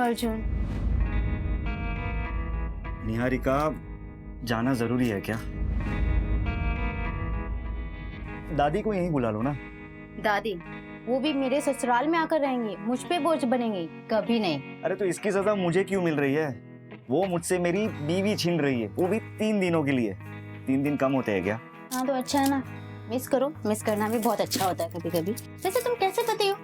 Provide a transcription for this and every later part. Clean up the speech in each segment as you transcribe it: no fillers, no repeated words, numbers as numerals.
अर्जुन। निहारिका, जाना जरूरी है क्या? दादी को यहीं बुला लो ना। दादी वो भी मेरे ससुराल में आकर रहेंगी, मुझ पे बोझ बनेंगी? कभी नहीं। अरे तो इसकी सजा मुझे क्यों मिल रही है? वो मुझसे मेरी बीवी छीन रही है, वो भी 3 दिनों के लिए। 3 दिन कम होते हैं क्या? हाँ तो अच्छा है ना, मिस करो। मिस करना भी बहुत अच्छा होता है कभी कभी। वैसे तुम कैसे पति हो?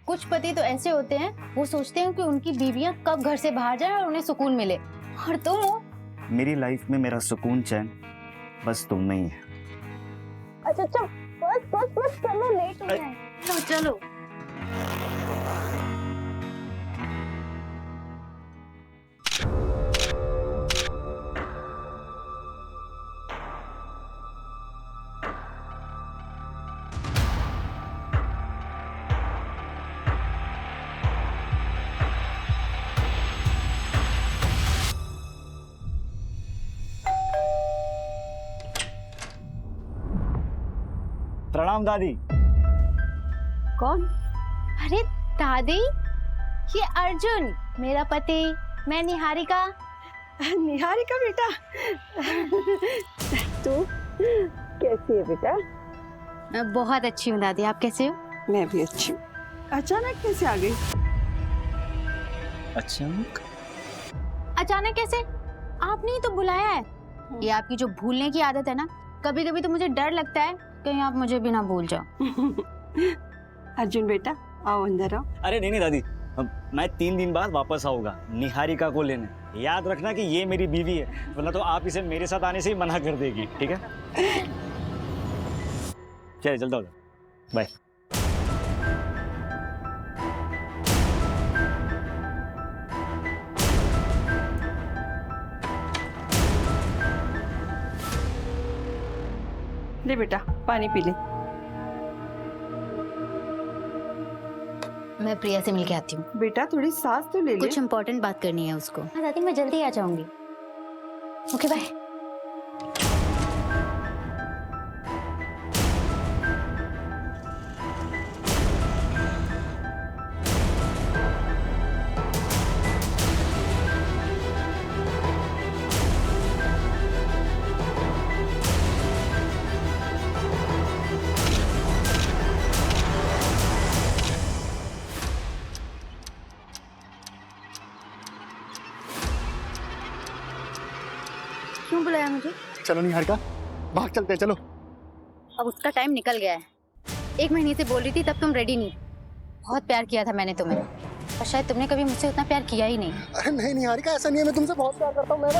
कुछ पति तो ऐसे होते हैं, वो सोचते हैं कि उनकी बीवियां कब घर से बाहर जाए और उन्हें सुकून मिले। और तुम हो? मेरी लाइफ में मेरा सुकून चैन बस तुम में ही है। अच्छा अच्छा, बस बस बस चलो, लेट हो जाए। चलो चलो। प्रणाम दादी। कौन? अरे दादी, ये अर्जुन मेरा पति, मैं निहारिका। निहारिका बेटा, तू कैसी है बेटा? मैं बहुत अच्छी हूँ दादी, आप कैसे हो? मैं भी अच्छी हूँ। अचानक कैसे आ गई? अचानक? अचानक कैसे? आपने ही तो बुलाया है। ये आपकी जो भूलने की आदत है ना, कभी कभी तो मुझे डर लगता है कहीं आप मुझे भी ना भूल जाओ। अर्जुन बेटा, आओ अंदर आओ। अरे नहीं नहीं दादी, मैं 3 दिन बाद वापस आऊंगा निहारिका को लेने। याद रखना कि ये मेरी बीवी है, वरना तो आप इसे मेरे साथ आने से ही मना कर देगी, ठीक है? चलिए चलता हूँ, बाय। ले बेटा, पानी पी ले। मैं प्रिया से मिलके आती हूँ। बेटा थोड़ी सांस तो ले ले। कुछ इम्पोर्टेंट बात करनी है उसको। हाँ दादी, मैं जल्दी आ जाऊंगी। Okay bye. क्यों बुलाया मुझे? चलो निहारिका, भाग चलते हैं, चलो। अब उसका टाइम निकल गया है। 1 महीने से बोल रही थी, तब तुम रेडी नहीं। बहुत प्यार किया था मैंने तुम्हें, और शायद तुमने कभी मुझसे उतना प्यार किया ही नहीं। अरे नहीं निहारिका, ऐसा नहीं है, मैं तुमसे बहुत प्यार करता हूँ। मैं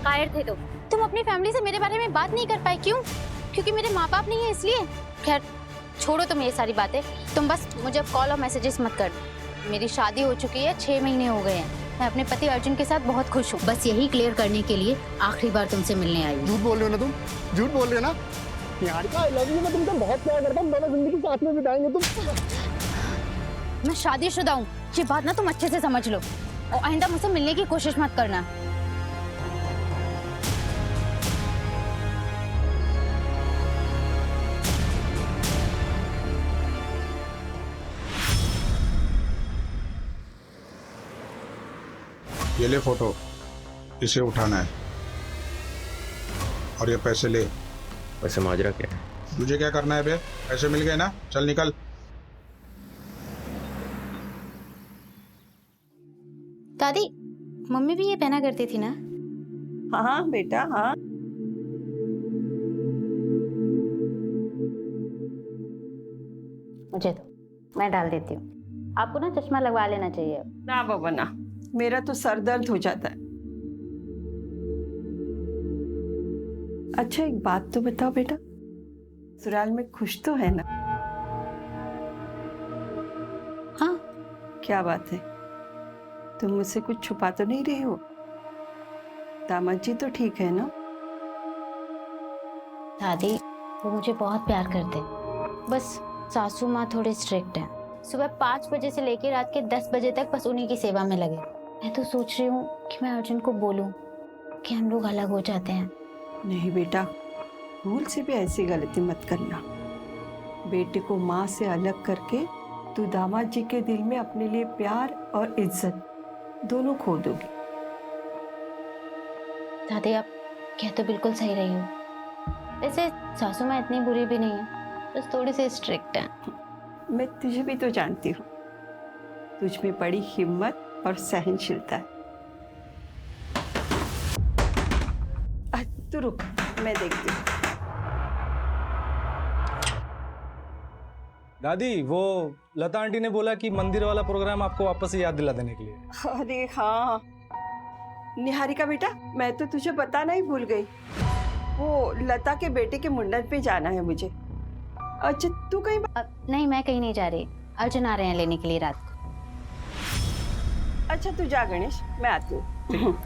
कायर थे तुम अपनी फैमिली से मेरे बारे में बात नहीं कर पाए। क्यों? क्योंकि मेरे माँ बाप नहीं है इसलिए? खैर छोड़ो तुम ये सारी बातें। तुम बस मुझे कॉल और मैसेजेस मत कर। मेरी शादी हो चुकी है, 6 महीने हो गए हैं। मैं अपने पति अर्जुन के साथ बहुत खुश हूँ। बस यही क्लियर करने के लिए आखिरी बार तुमसे मिलने आई हूँ। झूठ बोल रहे हो ना तुम, झूठ बोल रहे हो ना निहारिका। आई लव यू, मैं तुमसे बहुत प्यार करता हूँ, दोनों जिंदगी साथ में बिताएंगे। तुम मैं शादीशुदा हूँ, ये बात ना तुम अच्छे से समझ लो, और आइंदा मुझसे मिलने की कोशिश मत करना। ये ले फोटो, इसे उठाना है और ये पैसे ले। वैसे माजरा क्या है? तुझे क्या करना है बे? पैसे मिल गए ना, चल निकल। दादी, मम्मी भी ये पहना करती थी ना? हाँ बेटा, हाँ। मुझे तो मैं डाल देती हूँ। आपको ना चश्मा लगवा लेना चाहिए। ना बाबा ना, मेरा तो सर दर्द हो जाता है। अच्छा एक बात तो बताओ बेटा, ससुराल में खुश तो है ना? हाँ। क्या बात है, तुम मुझसे कुछ छुपा तो नहीं रही हो? दामाद जी तो ठीक है ना? दादी वो मुझे बहुत प्यार करते हैं, बस सासू माँ थोड़े स्ट्रिक्ट हैं। सुबह 5 बजे से लेकर रात के 10 बजे तक बस उन्हीं की सेवा में लगे। मैं तो सोच रही हूँ कि मैं अर्जुन को बोलूँ कि हम लोग अलग हो जाते हैं। नहीं बेटा, भूल से भी ऐसी गलती मत करना। बेटे को माँ से अलग करके तू दामाद जी के दिल में अपने लिए प्यार और इज्जत दोनों खो दोगी। दादी आप कह तो बिल्कुल सही रही हो। वैसे सासू माँ इतनी बुरी भी नहीं है, बस थोड़ी सी स्ट्रिक्ट है। मैं तुझे भी तो जानती हूँ, तुझ में बड़ी हिम्मत और सहनशीलता है। तू रुक, मैं देखती हूँ। दादी, वो लता आंटी ने बोला कि मंदिर वाला प्रोग्राम आपको वापस से याद दिला देने के लिए। अरे हाँ निहारिका बेटा, मैं तो तुझे बताना ही भूल गई। वो लता के बेटे के मुंडन पे जाना है मुझे। अच्छा तू कहीं नहीं, मैं कहीं नहीं जा रही। अर्जुन आ रहे हैं लेने के लिए रात को। अच्छा तू जा गणेश, मैं आती हूँ।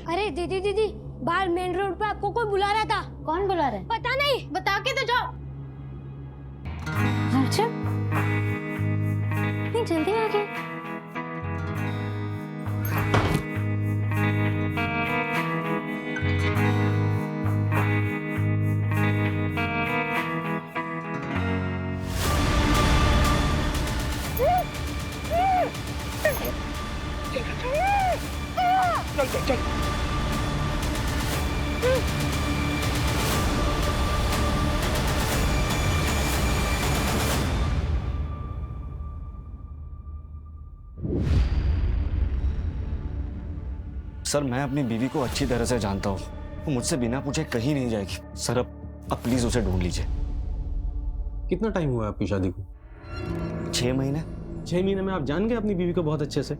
अरे दीदी दीदी, बाहर मेन रोड पे आपको कोई बुला रहा था। कौन बुला रहा है? पता नहीं, बता के तो जाओ। अर्जुन इतनी जल्दी आ गए? चल चल चल। सर मैं अपनी बीवी को अच्छी तरह से जानता हूँ, वो मुझसे बिना पूछे कहीं नहीं जाएगी। सर अब प्लीज उसे ढूंढ लीजिए। कितना टाइम हुआ आपकी शादी को? 6 महीने। 6 महीने में आप जान गए अपनी बीवी को बहुत अच्छे से?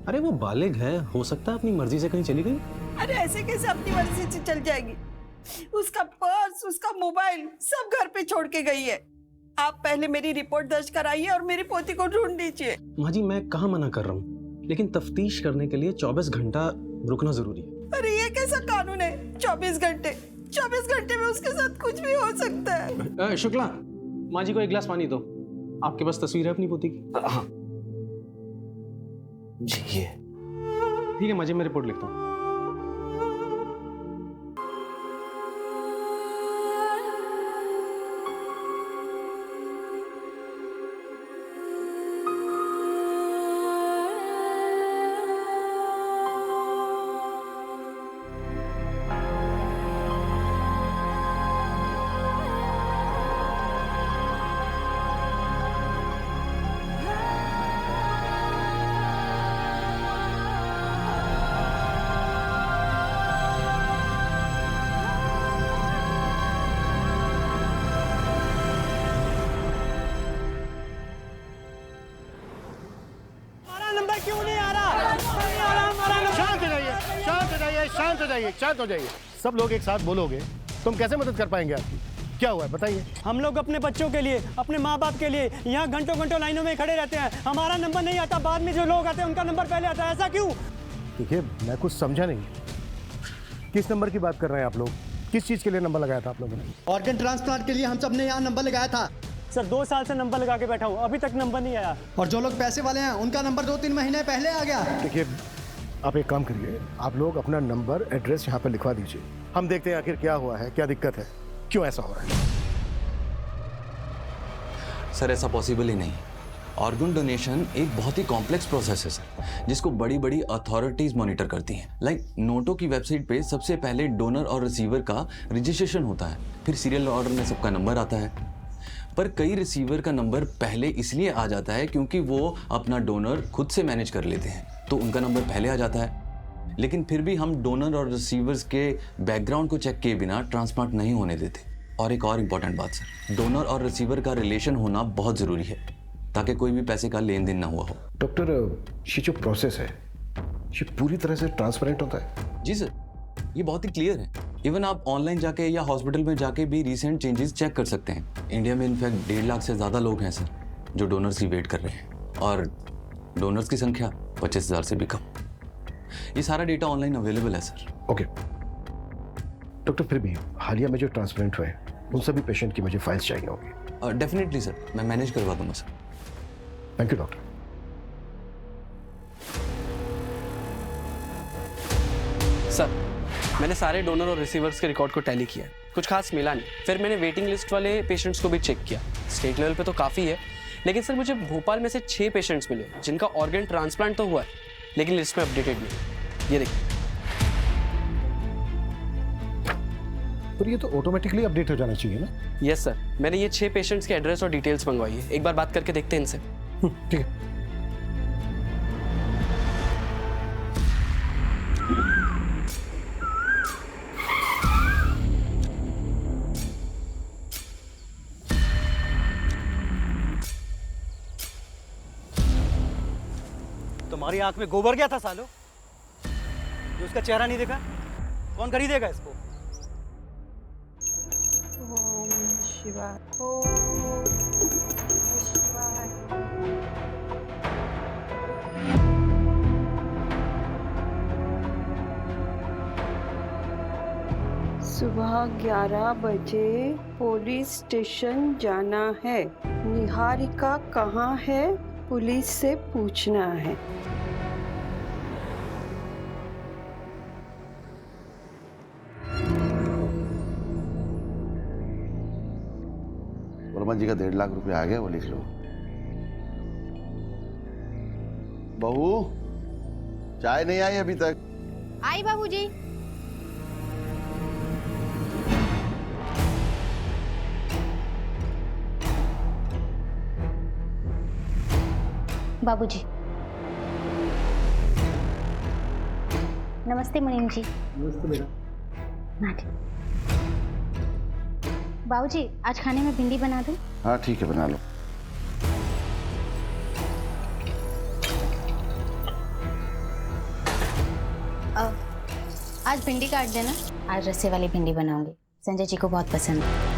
अरे वो बालिग है, हो सकता है अपनी मर्जी से कहीं चली गई। अरे ऐसे कैसे अपनी मर्जी से चल जाएगी? उसका पर्स, उसका मोबाइल सब घर पे छोड़ के गई है। आप पहले मेरी रिपोर्ट दर्ज कराइए और मेरी पोती को ढूंढ लीजिए। माँ जी मैं कहाँ मना कर रहा हूँ, लेकिन तफ्तीश करने के लिए 24 घंटा रुकना जरूरी है। अरे ये कैसा कानून है? 24 घंटे? 24 घंटे में उसके साथ कुछ भी हो सकता है। शुक्ला, माँ जी को एक गिलास पानी दो। आपके पास तस्वीर है अपनी पोती की? हाँ जी ये। ठीक है माँ जी, मैं रिपोर्ट लिखता हूँ। शांत हो जाइए। सब लोग एक साथ बोलोगे तो हम कैसे मदद कर पाएंगे आपकी? क्या हुआ है बताइए। हम लोग अपने बच्चों के लिए, अपने माँ बाप के लिए यहाँ घंटों घंटों लाइनों में खड़े रहते हैं। हमारा नंबर नहीं आता, बाद में जो लोग आते हैं उनका नंबर पहले आता है। ऐसा क्यों? देखिए मैं कुछ समझा नहीं, किस नंबर की बात कर रहे हैं आप लोग? किस चीज़ के लिए नंबर लगाया था आप लोगों ने? ऑर्गन ट्रांसप्लांट के लिए हम सब ने यहाँ नंबर लगाया था सर। 2 साल से नंबर लगा के बैठा हूँ, अभी तक नंबर नहीं आया। और जो लोग पैसे वाले हैं उनका नंबर 2-3 महीने पहले आ गया। देखिए आप एक काम करिए, आप लोग अपना नंबर एड्रेस यहाँ पर लिखवा दीजिए। हम देखते हैं आखिर क्या हुआ है, क्या दिक्कत है, क्यों ऐसा हो रहा है। सर ऐसा पॉसिबल ही नहीं। ऑर्गन डोनेशन एक बहुत ही कॉम्प्लेक्स प्रोसेस है सर, जिसको बड़ी बड़ी अथॉरिटीज मॉनिटर करती हैं। लाइक नोटो की वेबसाइट पे सबसे पहले डोनर और रिसीवर का रजिस्ट्रेशन होता है, फिर सीरियल ऑर्डर में सबका नंबर आता है। पर कई रिसीवर का नंबर पहले इसलिए आ जाता है क्योंकि वो अपना डोनर खुद से मैनेज कर लेते हैं, तो उनका नंबर पहले आ जाता है। लेकिन फिर भी हम डोनर और रिसीवर्स के बैकग्राउंड को चेक किए बिना ट्रांसप्लांट नहीं होने देते। और एक और इम्पॉर्टेंट बात सर, डोनर और रिसीवर का रिलेशन होना बहुत ज़रूरी है ताकि कोई भी पैसे का लेन देन ना हुआ हो। डॉक्टर ये जो प्रोसेस है ये पूरी तरह से ट्रांसपेरेंट होता है? जी सर, ये बहुत ही क्लियर है। इवन आप ऑनलाइन जाके या हॉस्पिटल में जाके भी रिसेंट चेंजेस चेक कर सकते हैं। इंडिया में इनफैक्ट 1.5 लाख से ज़्यादा लोग हैं सर जो डोनर्स की वेट कर रहे हैं, और डोनर्स की संख्या 25,000 से भी कम। ये सारा डेटा ऑनलाइन अवेलेबल है सर। ओके डॉक्टर, फिर भी हालिया में जो ट्रांसप्लांट हुए उन सभी पेशेंट की मुझे फाइल्स चाहिए होंगी। डेफिनेटली सर, मैं मैनेज करवा दूंगा sir. Thank you doctor. Sir, मैंने सारे डोनर और रिसीवर्स के रिकॉर्ड को टैली किया है, कुछ खास मिला नहीं। फिर मैंने वेटिंग लिस्ट वाले पेशेंट्स को भी चेक किया। स्टेट लेवल पे तो काफ़ी है, लेकिन सर मुझे भोपाल में से 6 पेशेंट्स मिले जिनका ऑर्गन ट्रांसप्लांट तो हुआ है, लेकिन लिस्ट में अपडेटेड नहीं। ये देखिए। पर ये तो ऑटोमेटिकली अपडेट हो जाना चाहिए ना? यस सर, मैंने ये 6 पेशेंट्स के एड्रेस और डिटेल्स मंगवाई है। एक बार बात करके देखते हैं इनसे। ठीक है। तुम्हारी आंख में गोबर गया था सालो, जो उसका चेहरा नहीं देखा? कौन खरीदेगा इसको? ओम शिवाय, ओम शिवाय। सुबह 11 बजे पुलिस स्टेशन जाना है। निहारिका कहाँ है? पुलिस से पूछना है। वर्मा जी का 1.5 लाख रुपया आ गया, वो लिख लो। बहू, चाय नहीं आई अभी तक? आई बाबूजी। बाबूजी। नमस्ते मुनीम जी। नमस्ते बेटा। बाबूजी, आज खाने में भिंडी बना दूं? हाँ ठीक है, बना लो। आज भिंडी काट देना। आज रस्से वाली भिंडी बनाऊंगी, संजय जी को बहुत पसंद है।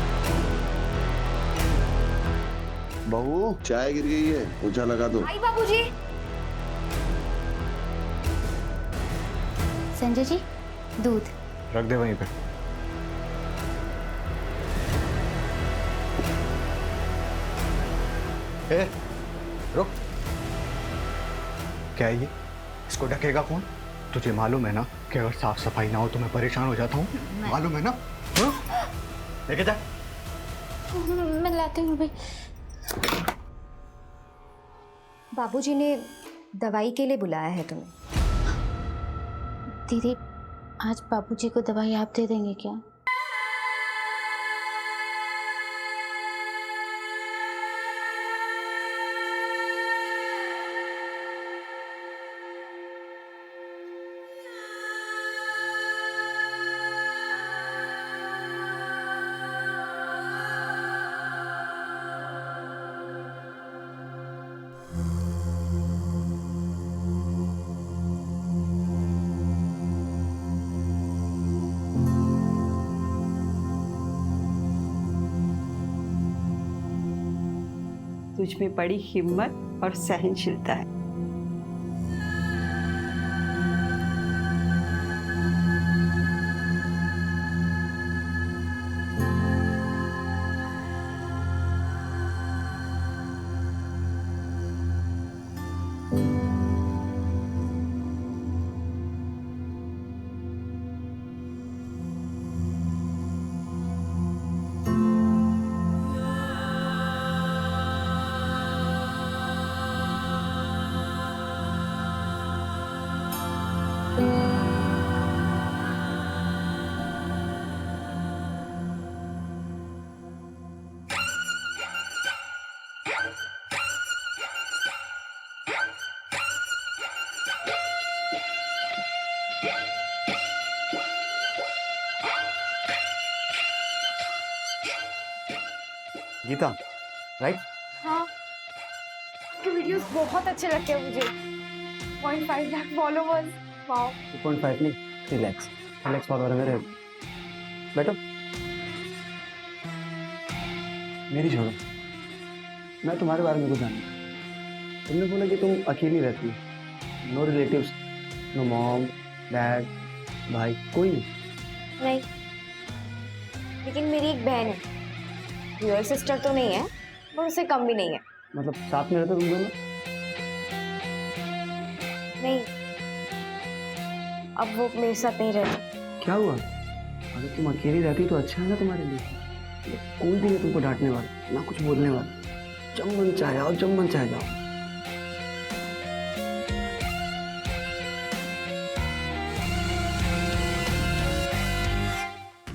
बहू, चाय गिर गई है, पोछा लगा दो। आई बाबूजी। संजय जी, दूध रख दे वहीं पे। ए, रुक। क्या है ये? इसको ढकेगा कौन? तुझे मालूम है ना कि अगर साफ सफाई ना हो तो मैं परेशान हो जाता हूँ, मालूम है ना? लेके जा। मैं लाती हूँ भाई। बाबूजी ने दवाई के लिए बुलाया है तुम्हें। दीदी, आज बाबूजी को दवाई आप दे देंगे क्या? तुझ में बड़ी हिम्मत और सहनशीलता है। गीता, राइट? हाँ, आपके वीडियोस बहुत अच्छे लगते हैं मुझे। 0.5 लाख फॉलोवर्स, वाओ। 2.5 नहीं, 3 लाख। 3 लाख फॉलोअर है मेरे। बैठो। मेरी छोड़ो, मैं तुम्हारे बारे में कुछ जानता। तुमने बोला कि तुम अकेली रहती हो, no relatives, no mom, dad, भाई, कोई नहीं, लेकिन मेरी एक बहन है। रियल सिस्टर तो नहीं है, पर उससे कम भी नहीं है। मतलब साथ में रहते तुम दोनों? नहीं, अब वो मेरे साथ नहीं रहती। क्या हुआ? अगर तुम अकेली रहती तो अच्छा है ना तुम्हारे लिए। कोई भी नहीं तुमको डांटने वाला, ना कुछ बोलने वाला। जब मन चाहे आओ, जब मन चाहे जाओ।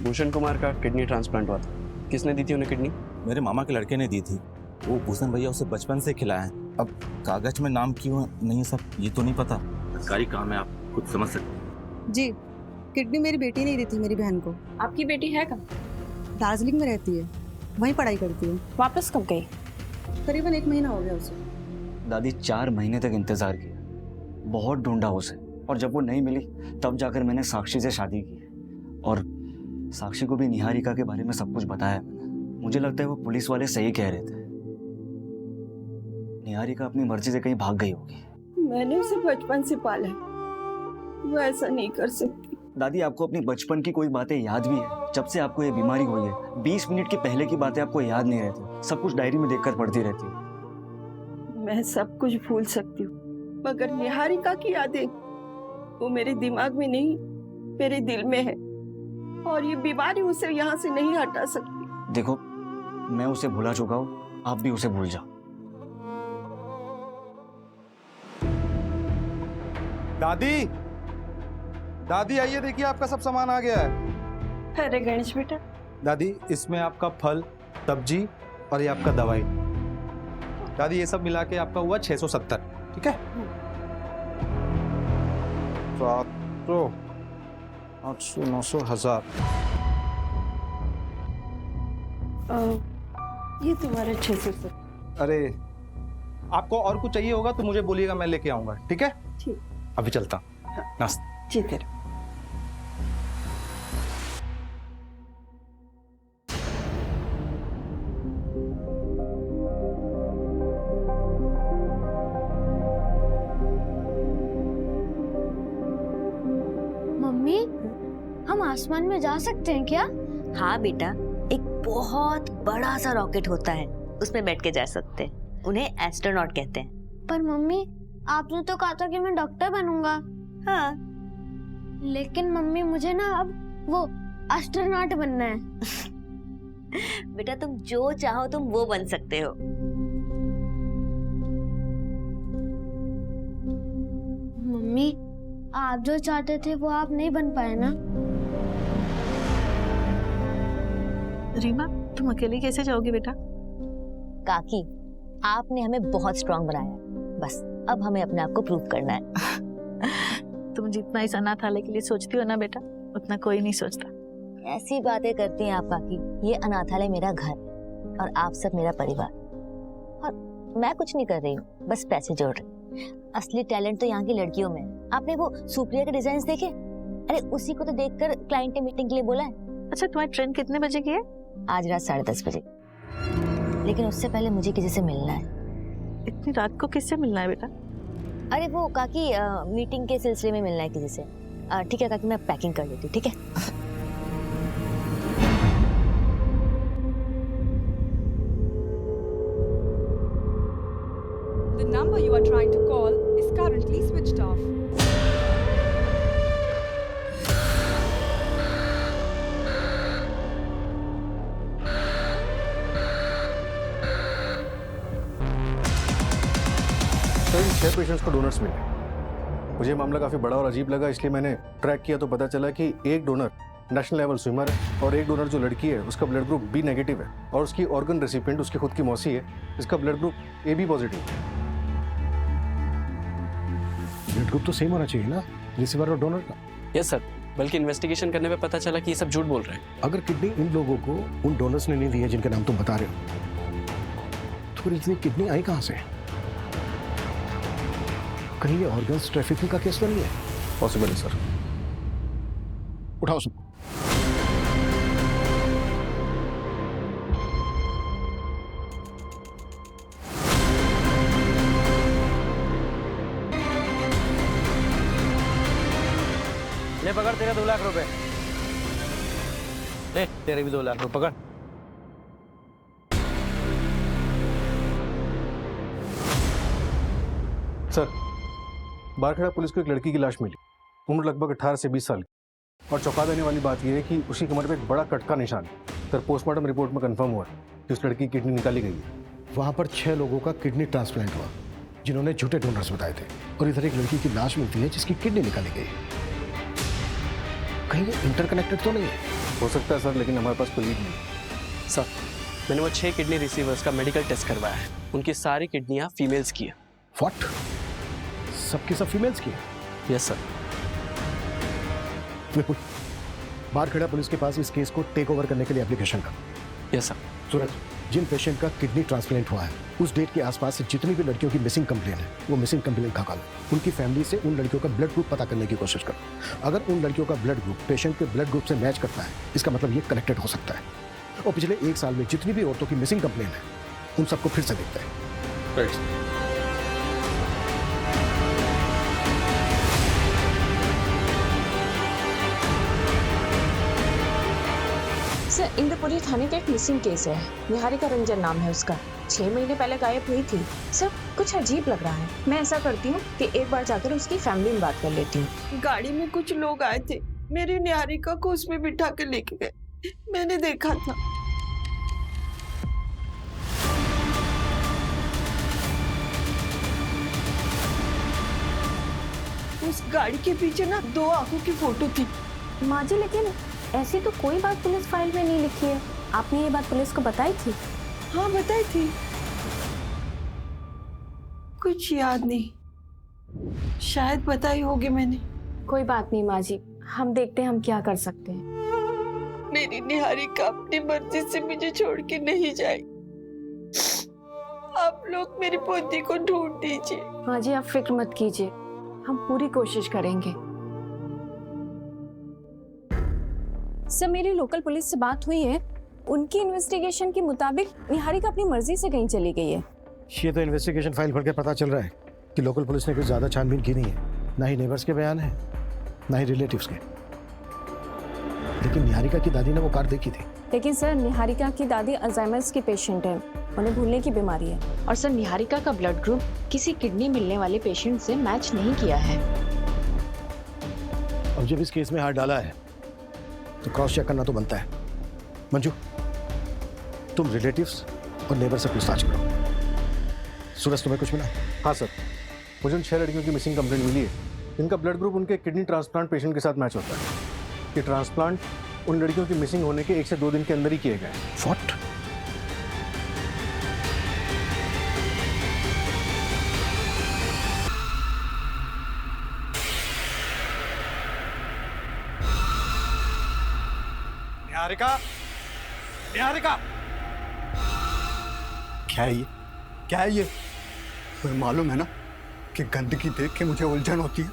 भूषण कुमार का किडनी ट्रांसप्लांट हुआ था। किसने दी थी उन्हें किडनी? मेरे मामा के लड़के ने दी थी। वो भूषण भैया उसे बचपन से खिलाए। अब कागज में नाम क्यों नहीं है सब ये तो नहीं पता। सरकारी काम है, आप खुद समझ सकते हैं। जी, किडनी मेरी बेटी ने दी थी मेरी बहन को। आपकी बेटी है कहाँ? दार्जिलिंग में रहती है, वहीं पढ़ाई करती है। वापस कब गई? करीबन 1 महीना हो गया उसे। दादी 4 महीने तक इंतजार किया, बहुत ढूंढा उसे, और जब वो नहीं मिली तब जाकर मैंने साक्षी से शादी की। और साक्षी को भी निहारिका के बारे में सब कुछ बताया मैंने। मुझे लगता है वो पुलिस वाले सही कह रहे थे, निहारिका अपनी मर्जी से कहीं भाग गई होगी। मैंने उसे बचपन से पाला है, वो ऐसा नहीं कर सकती। दादी, आपको अपनी बचपन की कोई बातें याद भी है? जब से आपको ये बीमारी हुई है 20 मिनट के पहले की बातें आपको याद नहीं रहती, सब कुछ डायरी में देखकर पढ़ती रहती हूँ। मैं सब कुछ भूल सकती हूँ, मगर निहारिका की यादें वो मेरे दिमाग में नहीं, मेरे दिल में है, और ये बीमारी उसे यहाँ से नहीं हटा सकती। देखो, मैं उसे भुला चुका हूँ, आप भी उसे भूल जाओ। दादी, दादी आइए, देखिए आपका सब सामान आ गया है। अरे गणेश बेटा। दादी, इसमें आपका फल, सब्जी और ये आपका दवाई। दादी, ये सब मिला के आपका हुआ 670, ठीक है? 700, 800, 900, 1000। ये तुम्हारे 600। अरे, आपको और कुछ चाहिए होगा तो मुझे बोलिएगा, मैं लेके आऊंगा, ठीक है? ठीक। अभी चलता हूँ। नाश्ता। जी तेरा। मम्मी, हम आसमान में जा सकते हैं क्या? हाँ बेटा, एक बहुत बड़ा सा रॉकेट होता है, उसमें बैठ के जा सकते हैं। उन्हें एस्ट्रोनॉट कहते हैं। पर मम्मी, आपने तो कहा था कि मैं डॉक्टर बनूंगा। हाँ, लेकिन मम्मी मुझे ना अब वो एस्ट्रोनॉट बनना है। बेटा, तुम जो चाहो तुम वो बन सकते हो। मम्मी, आप जो चाहते थे वो आप नहीं बन पाए ना? रीमा, तुम अकेले कैसे जाओगे बेटा? काकी, आपने हमें बहुत स्ट्रांग बनाया, बस अब हमें अपने आप को प्रूव करना है। तुम जितना इस अनाथालय के लिए सोचती हो ना बेटा, उतना कोई नहीं सोचता। ऐसी बातें करती हैं आप काकी। ये अनाथालय मेरा घर और आप सब मेरा परिवार, और मैं कुछ नहीं कर रही हूँ, बस पैसे जोड़ रही हूँ। असली टैलेंट तो यहाँ की लड़कियों में है। आपने वो सुप्रिया के डिजाइन देखे? अरे उसी को तो देखकर क्लाइंट ने मीटिंग के लिए बोला है। अच्छा, तुम्हारी ट्रेन कितने बजे की है? आज रात 10:30 बजे, लेकिन उससे पहले मुझे किसी से मिलना है। इतनी रात को किससे मिलना है बेटा? अरे वो काकी, मीटिंग के सिलसिले में मिलना है किसी से। ठीक है काकी, मैं पैकिंग कर लेती हूँ, ठीक है? The number you are trying to call is currently switched off. Sir, in 6 patients को डोनर्स मिले। मुझे मामला काफ़ी बड़ा और अजीब लगा, इसलिए मैंने ट्रैक किया तो पता चला कि एक डोनर नेशनल लेवल स्विमर है और एक डोनर जो लड़की है उसका ब्लड ग्रुप बी नेगेटिव है, और उसकी ऑर्गन रेसिपिएंट उसकी खुद की मौसी है, इसका blood group A B positive है। ब्लड ग्रुप तो सेम होना चाहिए ना रिसीवर और डोनर का? यस सर, बल्कि इन्वेस्टिगेशन करने पे पता चला कि ये सब झूठ बोल रहे हैं। अगर किडनी इन लोगों को उन डोनर्स ने नहीं दी है जिनके नाम तुम बता रहे हो, तो फिर इतनी किडनी आई कहाँ से? कहीं ये ऑर्गन्स ट्रैफिकिंग का केस तो नहीं है? पॉसिबल है सर। उठाओ सब। ले पकड़, तेरे 2 लाख रुपए। ले, तेरे भी 2 लाख रुपए पकड़। सर, बारखेड़ा पुलिस को एक लड़की की लाश मिली, उम्र लगभग 18 से 20 साल की। और चौंका देने वाली बात यह है कि उसकी कमर पे एक बड़ा कट का निशान है। सर पोस्टमार्टम रिपोर्ट में कंफर्म हुआ कि उस लड़की की किडनी निकाली गई है। वहाँ पर 6 लोगों का किडनी ट्रांसप्लांट हुआ जिन्होंने झूठे डोनर्स बताए थे, और इधर एक लड़की की लाश मिलती है जिसकी किडनी निकाली गई है। कहीं ये इंटरकनेक्टेड तो नहीं है? हो सकता है सर, लेकिन हमारे पास कोई लीड नहीं। सर मैंने वो 6 किडनी रिसीवर्स का मेडिकल टेस्ट करवाया है, उनकी सारी किडनियाँ फीमेल्स की है। व्हाट? सबके सब फीमेल्स की? Yes sir. Vipul, Barkheda police के पास इस केस को टेक ओवर करने के लिए एप्लीकेशन का। Yes sir. सूरज, जिन पेशेंट का किडनी ट्रांसप्लांट हुआ है उस डेट के आसपास से जितनी भी लड़कियों की मिसिंग कंप्लेन है वो मिसिंग कंप्लेन खंगालो। उनकी फैमिली से उन लड़कियों का ब्लड ग्रुप पता करने की कोशिश करो। अगर उन लड़कियों का ब्लड ग्रुप पेशेंट के ब्लड ग्रुप से मैच करता है, इसका मतलब ये कनेक्टेड हो सकता है। और पिछले 1 साल में जितनी भी औरतों की मिसिंग कंप्लेन है उन सबको फिर से देखते हैं। सर इंद्रपुरी थाने का एक मिसिंग केस है। निहारिका रंजन नाम है उसका। 6 महीने पहले गायब हुई थी। सर कुछ अजीब लग रहा है। मैं ऐसा करती हूँ कि एक बार जाकर उसकी फैमिली में बात कर लेती हूँ। गाड़ी में कुछ लोग आए थे, मेरी निहारिका को उसमें बिठा के लेके गए। मैंने देखा था। उस गाड़ी के पीछे ना 2 आंखों की फोटो थी। माँ जी, लेकिन ऐसी तो कोई बात पुलिस फाइल में नहीं लिखी है। आपने ये बात पुलिस को बताई थी? हाँ बताई थी, कुछ याद नहीं, शायद बताई होगी मैंने। कोई बात नहीं माँ जी, हम देखते हैं हम क्या कर सकते हैं। मेरी निहारिका अपनी मर्जी से मुझे छोड़ के नहीं जाएगी। आप लोग मेरी पोती को ढूंढ दीजिए। माँ जी आप फिक्र मत कीजिए, हम पूरी कोशिश करेंगे। सर मेरी लोकल पुलिस से बात हुई है, उनकी इन्वेस्टिगेशन के मुताबिक निहारिका अपनी मर्जी से कहीं चली गई है। ये तो इन्वेस्टिगेशन फाइल पढ़ के पता चल रहा है कि लोकल पुलिस ने कुछ ज्यादा छानबीन की नहीं है। ना ही नेबर्स के बयान है, ना ही रिलेटिव्स के। लेकिन निहारिका की दादी ने वो कार देखी थी। लेकिन सर निहारिका की दादी अल्जाइमर्स की पेशेंट है, उन्हें भूलने की बीमारी है। और सर निहारिका का ब्लड ग्रुप किसी किडनी मिलने वाले पेशेंट से मैच नहीं किया है। अब जब इस केस में हाथ डाला है तो क्रॉस चेक करना तो बनता है। मंजू, तुम रिलेटिव्स और नेबर से पूछताछ करो। सूरज, तुम्हें कुछ मिला? हाँ सर, मुझे उन 6 लड़कियों की मिसिंग कंप्लेंट मिली है। इनका ब्लड ग्रुप उनके किडनी ट्रांसप्लांट पेशेंट के साथ मैच होता है। ये ट्रांसप्लांट उन लड़कियों की मिसिंग होने के 1 से 2 दिन के अंदर ही किए गए। व्हाट? निहारिका, निहारिका, क्या है ये? क्या है ये? तुम्हें मालूम है ना कि गंदगी देख के मुझे उलझन होती है।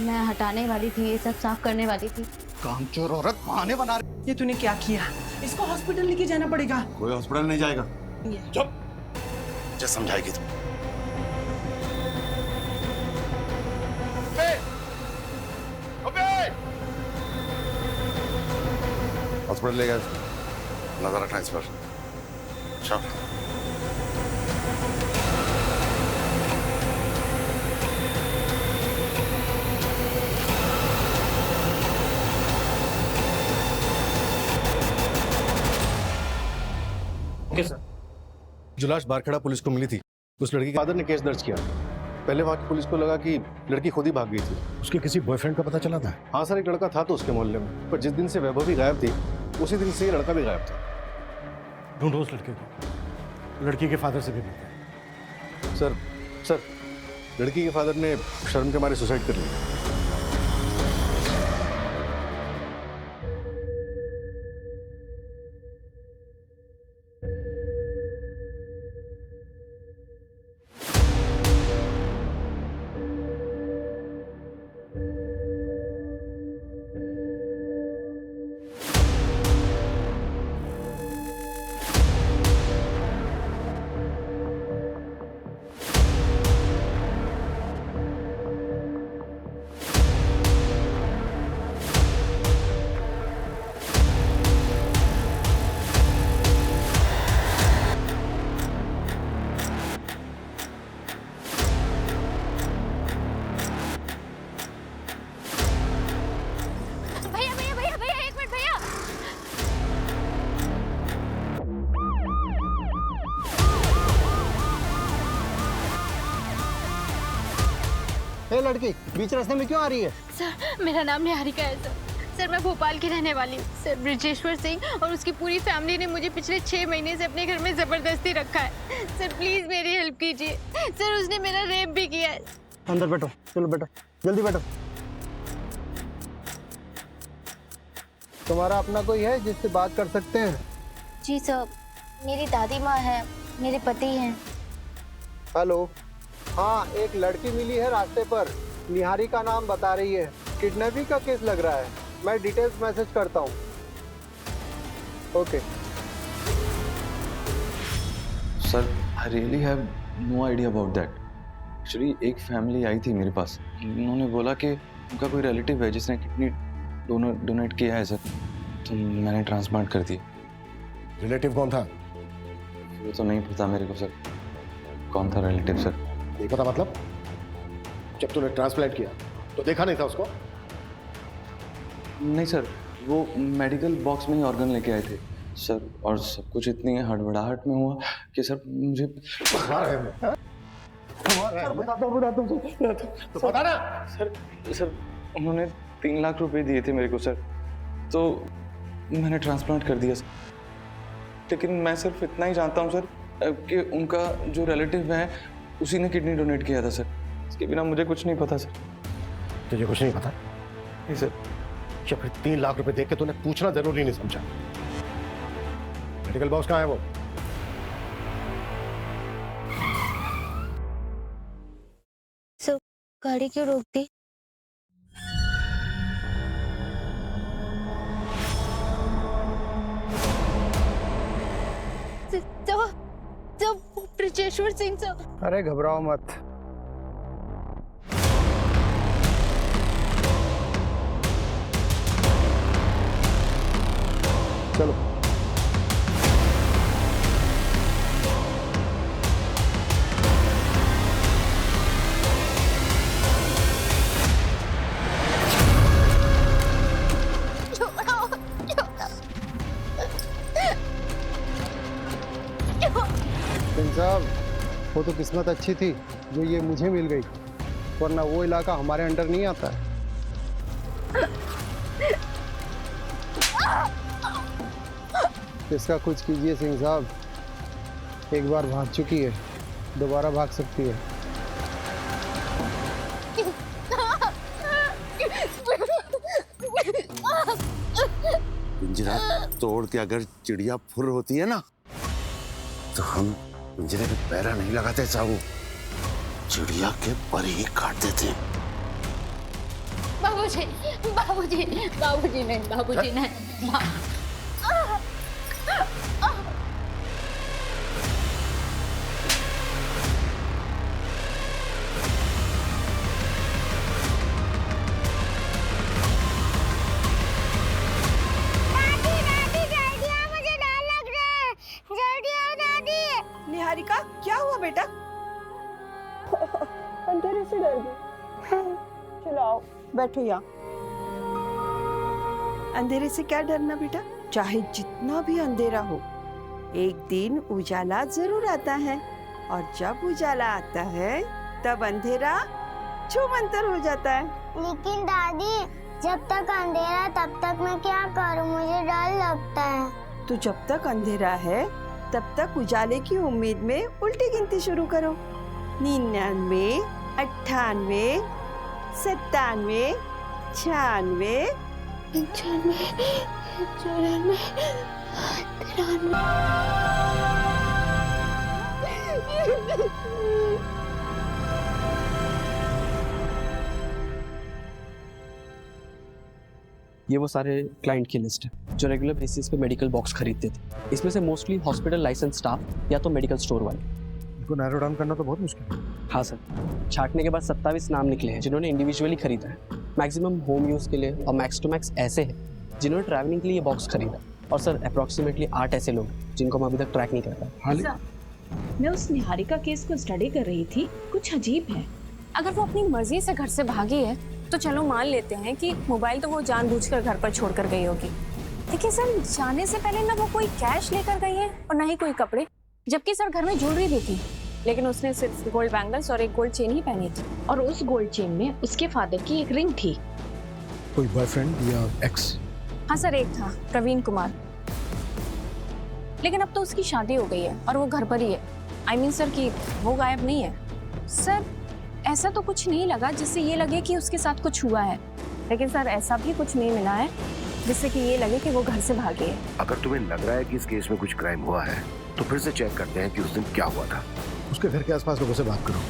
मैं हटाने वाली थी, ये सब साफ करने वाली थी। कामचोर औरत बहाने बना रही। ये तूने क्या किया? इसको हॉस्पिटल लेके जाना पड़ेगा। कोई हॉस्पिटल नहीं जाएगा। चुप, मुझे समझाएगी तुम। हॉस्पिटल ले गया, नजर रखना इस पर। चल। Okay sir. जो लाश बारखेड़ा पुलिस को मिली थी, उस लड़की के फादर ने केस दर्ज किया। पहले वहाँ की पुलिस को लगा कि लड़की खुद ही भाग गई थी। उसके किसी बॉयफ्रेंड का पता चला था? हाँ सर, एक लड़का था तो उसके मोहल्ले में, पर जिस दिन से वैभवी गायब थी उसी दिन से ये लड़का भी गायब था। ढूंढो उस लड़के को, लड़की के फादर से भी मिलते हैं। सर, लड़की के फादर ने शर्म के मारे सुसाइड कर लिया। ए लड़की, बीच रास्ते में क्यों आ रही है? सर मेरा नाम निहारिका है सर। सर मैं भोपाल की रहने वाली हूँ। सर ब्रिजेश्वर सिंह और उसकी पूरी फैमिली ने मुझे पिछले 6 महीने से अपने घर में जबरदस्ती रखा है। सर प्लीज मेरी हेल्प कीजिए। सर उसने मेरा रेप भी किया है। अंदर बैठो, चलो बैठो, जल्दी बैठो। तुम्हारा अपना कोई है जिससे बात कर सकते हैं? जी सर, मेरी दादी माँ है, मेरे पति हैं। हेलो, हाँ एक लड़की मिली है रास्ते पर, निहारिका नाम बता रही है। किडनैपिंग का केस लग रहा है, मैं डिटेल्स मैसेज करता हूँ। Okay sir I really have no idea about that. Actually एक फैमिली आई थी मेरे पास, उन्होंने बोला कि उनका कोई रिलेटिव है जिसने किडनी डोनेट किया है सर, तो मैंने ट्रांसप्लांट कर दिया। रिलेटिव कौन था? वो तो नहीं पता मेरे को सर, कौन था रिलेटिव सर। नहीं पता मतलब? जब तूने ट्रांसप्लांट किया तो देखा नहीं था उसको? नहीं सर, वो मेडिकल बॉक्स में ही ऑर्गन लेके आए थे सर, और सब कुछ इतनी हड़बड़ाहट में हुआ कि सर मुझे बता ना। सर उन्होंने 3 लाख रुपए दिए थे मेरे को सर, तो मैंने ट्रांसप्लांट कर दिया सर। लेकिन मैं सिर्फ इतना ही जानता हूँ सर कि उनका जो रिलेटिव है उसी ने किडनी डोनेट किया था सर, इसके बिना मुझे कुछ नहीं पता सर। तुझे कुछ नहीं पता? नहीं सर। या फिर 3 लाख रुपए देख के तूने पूछना जरूरी नहीं समझा? मेडिकल बॉक्स कहाँ है वो? सर गाड़ी क्यों रोक दी? ब्रिजेश्वर सिंह सर। अरे घबराओ मत, चलो। सिंह साहब, वो तो किस्मत अच्छी थी जो ये मुझे मिल गई, वरना वो इलाका हमारे अंडर नहीं आता है। इसका कुछ कीजिए सिंह साहब, एक बार भाग चुकी है, दोबारा भाग सकती है। पिंजरा तोड़ के अगर चिड़िया फुर होती है ना, तो हम पिंजरे पे पैरा नहीं लगाते साहू, चिड़िया के पर ही काट देते। बाबूजी, बाबूजी, बाबूजी नहीं, बाबूजी नहीं। निहारिका, क्या हुआ बेटा? अंधेरे से डर गई। चलो आओ, बैठो यहाँ। अंधेरे से क्या डरना बेटा, चाहे जितना भी अंधेरा हो, एक दिन उजाला जरूर आता है, और जब उजाला आता है तब अंधेरा छूमंतर हो जाता है। लेकिन दादी, जब तक अंधेरा तब तक मैं क्या करूं, मुझे डर लगता है। तो जब तक अंधेरा है तब तक उजाले की उम्मीद में उल्टी गिनती शुरू करो। 99, 98, 97, 96, 95, 94, 93। ये वो सारे क्लाइंट की लिस्ट है जो रेगुलर बेसिस पे मेडिकल बॉक्स खरीदते थे। इसमें से मोस्टली हॉस्पिटल लाइसेंस स्टाफ या तो मेडिकल स्टोर वाले। इनको नैरो डाउन करना तो बहुत मुश्किल है। हाँ सर, छाटने के बाद 27 नाम निकले हैं जिन्होंने इंडिविजुअली खरीदा है। मैक्सिमम होम यूज़ के लिए और मैक्स टू मैक्स ऐसे हैं जिन्होंने ट्रैवलिंग के लिए बॉक्स खरीदा। और सर अप्रॉक्सीमेटली 8 ऐसे लोग जिनको हम अभी तक ट्रैक नहीं कर पाए। मैं उस निहारिका केस को स्टडी कर रही थी, कुछ अजीब है। अगर वो अपनी मर्जी से घर से भागी है तो चलो मान लेते हैं कि मोबाइल तो वो जानबूझकर घर पर छोड़कर गई होगी, लेकिन सर जाने से पहले ना वो कोई कैश लेकर गई है और ना ही कोई कपड़े, जबकि सर घर में ज्वेलरी भी थी। लेकिन उसने सिर्फ गोल्ड बैंगल्स और एक गोल्ड चेन ही पहनी थी, और उस गोल्ड चेन में उसके फादर की एक रिंग थी। कोई बॉयफ्रेंड या एक्स? हाँ सर, एक था, प्रवीण कुमार, लेकिन अब तो उसकी शादी हो गई है और वो घर पर ही है। आई मीन सर कि वो गायब नहीं है। सर ऐसा तो कुछ नहीं लगा जिससे ये लगे कि उसके साथ कुछ हुआ है, लेकिन सर ऐसा भी कुछ नहीं मिला है जिससे कि ये लगे कि वो घर से भागी है। अगर तुम्हें लग रहा है कि इस केस में कुछ क्राइम हुआ है तो फिर से चेक करते हैं कि उस दिन क्या हुआ था। उसके घर के आसपास लोगों से बात करो।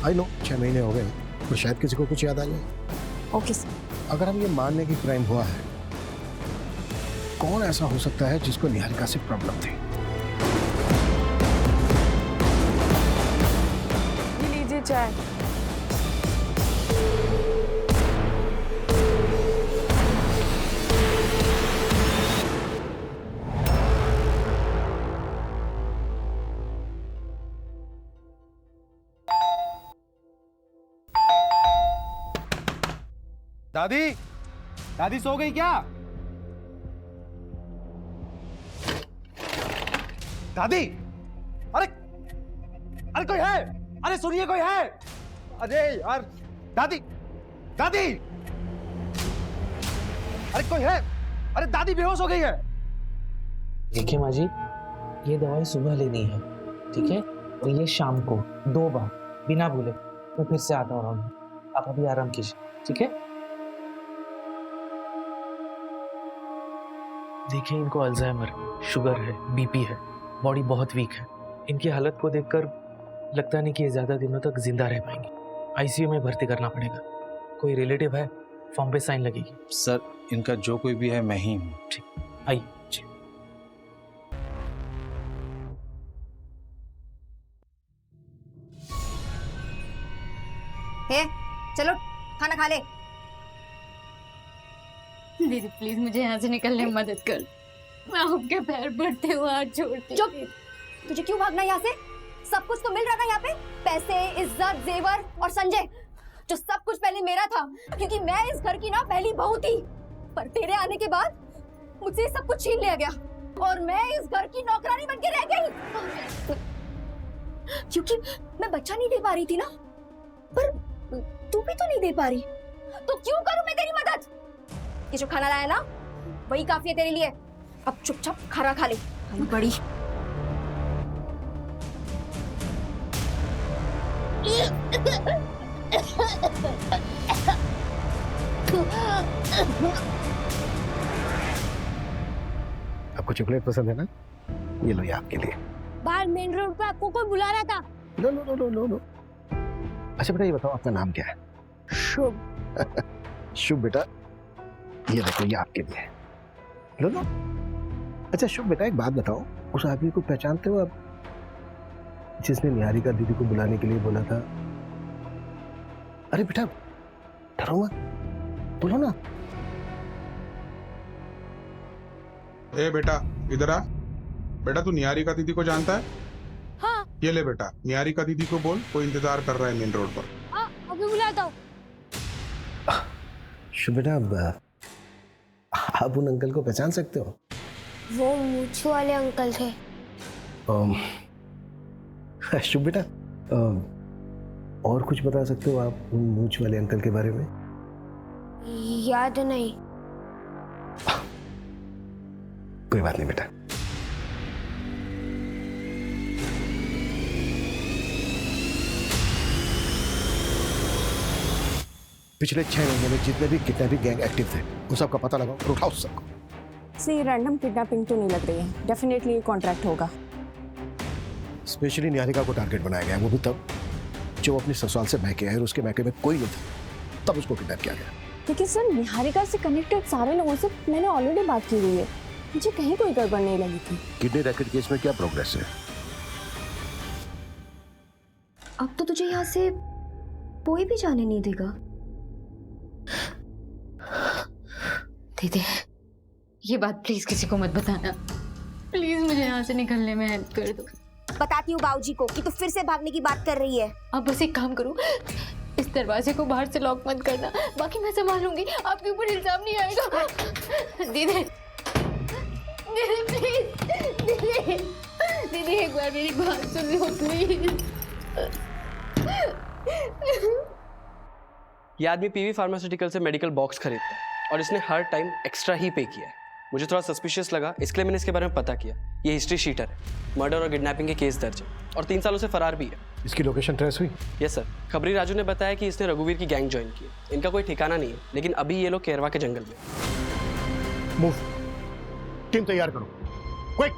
आई नो 6 महीने हो गए, पर शायद किसी को कुछ याद आ जाए। Okay sir. अगर हम ये मान लें कि क्राइम हुआ है, कौन ऐसा हो सकता है जिसको निहारिका से प्रॉब्लम थी? ये लीजिए चाय। दादी, दादी सो गई क्या? दादी, अरे अरे कोई है? अरे सुनिए, कोई है? अरे यार, दादी, दादी, अरे कोई है? अरे दादी बेहोश हो गई है। देखिए माँ जी, ये दवाई सुबह लेनी है, ठीक है? और ये शाम को 2 बार बिना भूले। मैं फिर से आता हूँ, आप अभी आराम कीजिए, ठीक है? देखिए, इनको अल्जाइमर, शुगर है, बीपी है, बॉडी बहुत वीक है। इनकी हालत को देखकर लगता नहीं कि ये ज्यादा दिनों तक जिंदा रह पाएंगे। आईसीयू में भर्ती करना पड़ेगा। कोई रिलेटिव है? फॉर्म पे साइन लगेगी। सर, इनका जो कोई भी है मैं ही हूँ। ठीक, आइए जी। हे, चलो खाना खा ले। दीदी प्लीज मुझे यहाँ से निकलने में मदद कर। मैं आपके पैर पड़ते हुए हाथ छोड़ती। चुप! तुझे क्यों भागना यहाँ से? सब कुछ तो मिल रहा था यहाँ पे, पैसे, इज्जत, जेवर और संजय, जो सब कुछ पहले मेरा था, क्योंकि मैं इस घर की ना पहली बहू थी। पर तेरे आने के बाद मुझसे सब कुछ छीन लिया गया और मैं इस घर की नौकरानी बनके रह गई। क्योंकि मैं बच्चा नहीं दे पा रही थी ना, पर तू भी तो नहीं दे पा रही, तो क्यों करूं मैं तेरी मदद? ये जो खाना लाया ना, वही काफी है तेरे लिए। अब चुपचाप खाना खा ले, बड़ी। आपको चॉकलेट पसंद है ना? ये लो, ये आपके लिए। बाहर मेन रोड पे आपको कोई बुला रहा था। No no no no no no. अच्छा बेटा, ये बताओ आपका नाम क्या है? शुभ। शुभ बेटा, ये देखो, ये आपके लिए। लो लो। अच्छा शुभ बेटा, एक बात बताओ, उस आदमी को पहचानते हो आप, जिसने निहारिका दीदी को बुलाने के लिए बोला था? अरे बेटा डरो मत, बोलो ना। ए बेटा, इधर आ। बेटा तू निहारिका दीदी को जानता है? हाँ। ये ले बेटा, निहारिका दीदी को बोल, कोई इंतजार कर रहा है मेन रोड पर। हाँ, अभी बुलाता हूँ। शुभ बेटा, आप उन अंकल को पहचान सकते हो? वो मूंछ वाले अंकल थे। शुभ बेटा, और कुछ बता सकते हो आप उन मूंछ वाले अंकल के बारे में? याद नहीं। कोई बात नहीं बेटा। पिछले 6 महीने में जितने भी किडनैपिंग गैंग एक्टिव थे, उन सबका पता लगाओ और उठाओ सबको। सर, ये रैंडम किडनैपिंग तो नहीं लग रही है। डेफिनेटली ये कॉन्ट्रैक्ट होगा। स्पेशली निहारिका को टारगेट बनाया गया, वो भी तब जब अपनी ससुराल से मैके आए और उसके मैके में कोई नहीं था, तब उसको किडनैप किया गया। लेकिन सर, निहारिका से कनेक्टेड सारे लोगों से मैंने ऑलरेडी बात की हुई है, मुझे कहीं कोई गड़बड़ नहीं लगी थी। किडनी रैकेट केस में क्या प्रोग्रेस है? अब तो तुझे यहाँ से कोई भी जाने नहीं देगा। दीदी ये बात प्लीज किसी को मत बताना, प्लीज मुझे यहाँ से निकलने में हेल्प कर दो। बताती हूँ बाबूजी को कि तू फिर से भागने की बात कर रही है। आप बस एक काम करो, इस दरवाजे को बाहर से लॉक मत करना, बाकी मैं संभालूंगी, आपके ऊपर इल्जाम नहीं आएगा। दीदी दीदी प्लीज, दीदी दीदी एक बार मेरी बात सुन लो प्लीज। ये आदमी पीवी फार्मास्यूटिकल से मेडिकल बॉक्स खरीदता है और इसने हर टाइम एक्स्ट्रा ही पे किया है। मुझे थोड़ा सस्पिशियस लगा, इसलिए मैंने इसके बारे में पता किया। ये हिस्ट्री शीटर है, मर्डर और किडनैपिंग के केस दर्ज है और 3 सालों से फरार भी है। इसकी लोकेशन ट्रेस हुई? Yes sir. खबरी राजू ने बताया कि इसने रघुवीर की गैंग ज्वाइन की है। इनका कोई ठिकाना नहीं है, लेकिन अभी ये लोग केरवा के जंगल में। मूव, टीम तैयार करो, क्विक।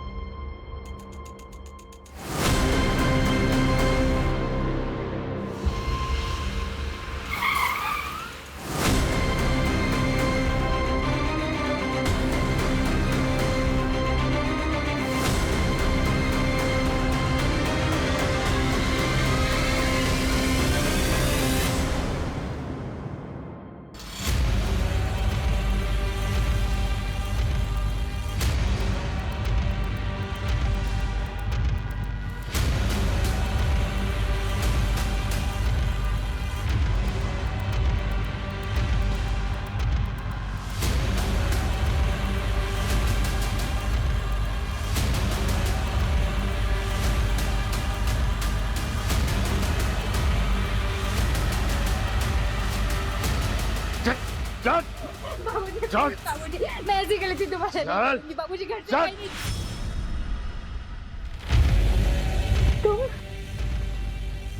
बाबूजी, मैं ऐसी गलती दोबारा नहीं करूंगी। बाबूजी घर से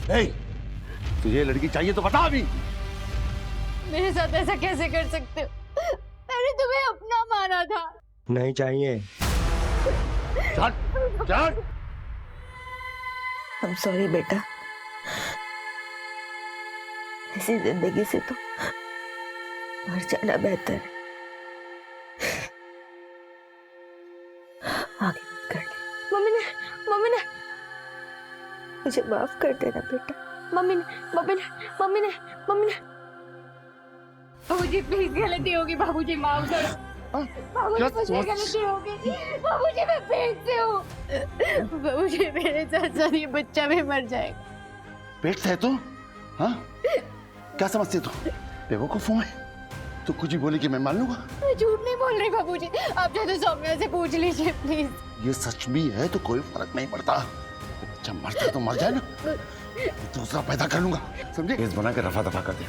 नहीं। तुझे ये लड़की चाहिए तो बता अभी। मेरे साथ ऐसा कैसे कर सकते हो? मैंने तुम्हें अपना माना था। नहीं चाहिए। I'm sorry बेटा, ऐसी जिंदगी से तो मर जाना बेहतर है। आगे मत कर ले। मम्मी ने मुझे माफ कर देना बेटा। मम्मी ने बाबूजी प्लीज, गलती होगी। बाबूजी माफ करो। बाबूजी मुझे गलती होगी। बाबूजी मैं पेट से हूँ। बाबूजी मेरे साथ साथ ये बच्चा भी मर जाएगा। पेट से है तू? हाँ? क्या समझती तू? बेवकूफ हूँ मैं? तू कुछ भी बोली कि मैं मान लूंगा? मैं झूठ नहीं बोल रही बाबूजी, आप चाहे तो सौम्या से पूछ लीजिए प्लीज। ये सच भी है तो कोई फर्क नहीं पड़ता। बच्चा मरता तो मर जाए ना, दूसरा पैदा कर लूंगा, समझे? केस बना के रफा दफा कर दे।